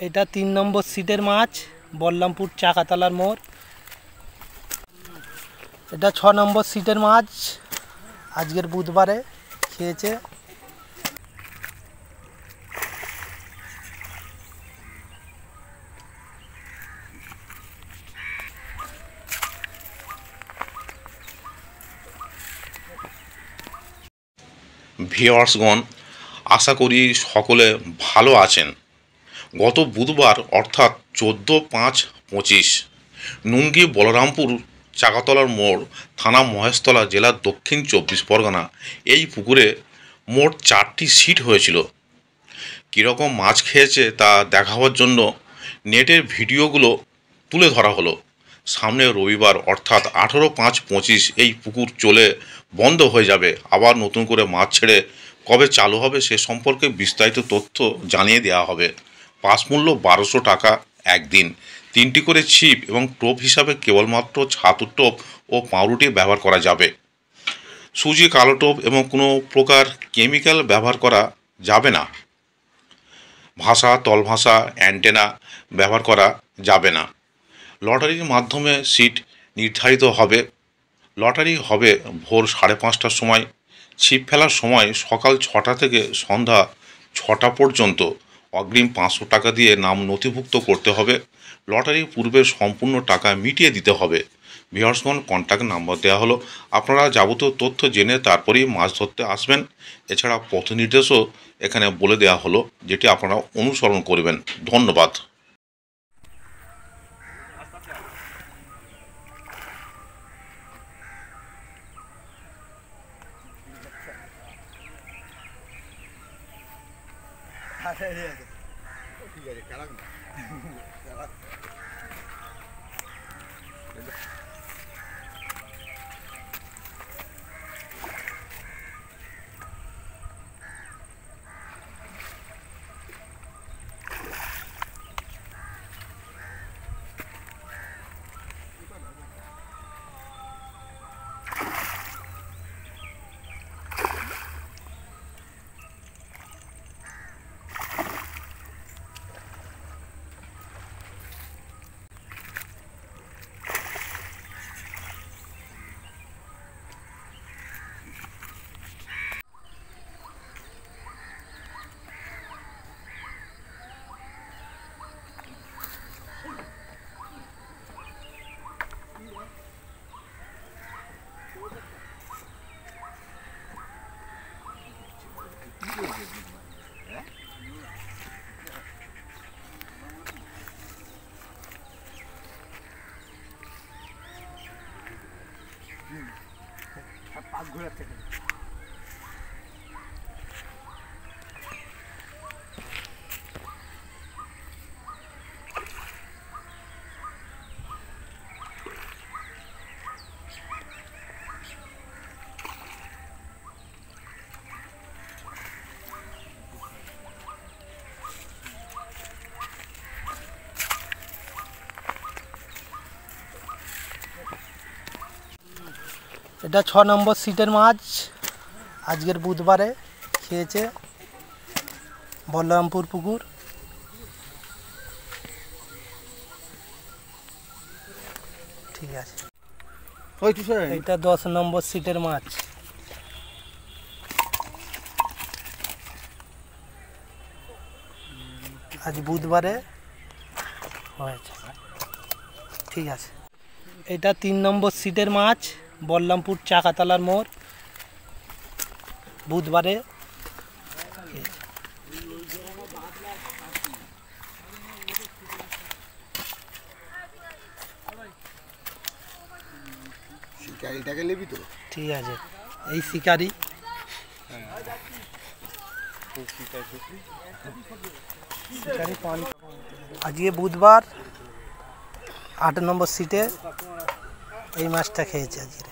এটা 3 নম্বর সিটের মাছ, বল্লামপুর চাকাতলার মোড়। এটা 6 নম্বর সিটের মাছ, আজকের বুধবারে খেয়েছে। ভিউয়ার্সগণ, আশা করি সকলে ভালো আছেন। গত বুধবার অর্থাৎ 14/5/25 নুঙ্গি বলরামপুর চাকাতলার মোড়, থানা মহেশতলা, জেলা দক্ষিণ 24 পরগনা, এই পুকুরে মোট 4টি সিট হয়েছিল। কীরকম মাছ খেয়েছে তা দেখাবার জন্য নেটের ভিডিওগুলো তুলে ধরা হলো। সামনে রবিবার অর্থাৎ 18/5/25 এই পুকুর চলে বন্ধ হয়ে যাবে। আবার নতুন করে মাছ ছেড়ে কবে চালু হবে সে সম্পর্কে বিস্তারিত তথ্য জানিয়ে দেওয়া হবে। পাস মূল্য 1200 টাকা একদিন। 3টি করে ছিপ এবং টোপ হিসাবে কেবলমাত্র ছাতুর টোপ ও পাউরুটি ব্যবহার করা যাবে। সুজি, কালো টোপ এবং কোনো প্রকার কেমিক্যাল ব্যবহার করা যাবে না। ভাষা, তল ভাষা, অ্যান্টেনা ব্যবহার করা যাবে না। লটারির মাধ্যমে সিট নির্ধারিত হবে। লটারি হবে ভোর 5:30টার সময়। ছিপ ফেলার সময় সকাল 6টা থেকে সন্ধ্যা 6টা পর্যন্ত। অগ্রিম 500 টাকা দিয়ে নাম নথিভুক্ত করতে হবে। লটারির পূর্বে সম্পূর্ণ টাকা মিটিয়ে দিতে হবে। ভিউয়ার্সগণ, কন্ট্যাক্ট নাম্বার দেওয়া হলো। আপনারা যাবতীয় তথ্য জেনে তারপরেই মাছ ধরতে আসবেন। এছাড়া পথ নির্দেশও এখানে বলে দেওয়া হলো, যেটি আপনারা অনুসরণ করবেন। ধন্যবাদ। এটা 6 নম্বর সিটের মাছ, আজকের বুধবারে খেয়েছে। বলরামপুর পুকুর। ঠিক আছে। এটা 10 নম্বর সিটের মাছ। আজ বুধবারে হয়েছে। ঠিক আছে। এটা 3 নম্বর সিটের মাছ, বল্লামপুর চাকাতলার মোড়, বুধবারে। শিকারিটাকে নেবি তো? ঠিক আছে, এই শিকারি। আজকে বুধবার 8 নম্বর সিটে এই মাছটা খেয়েছে আজকে।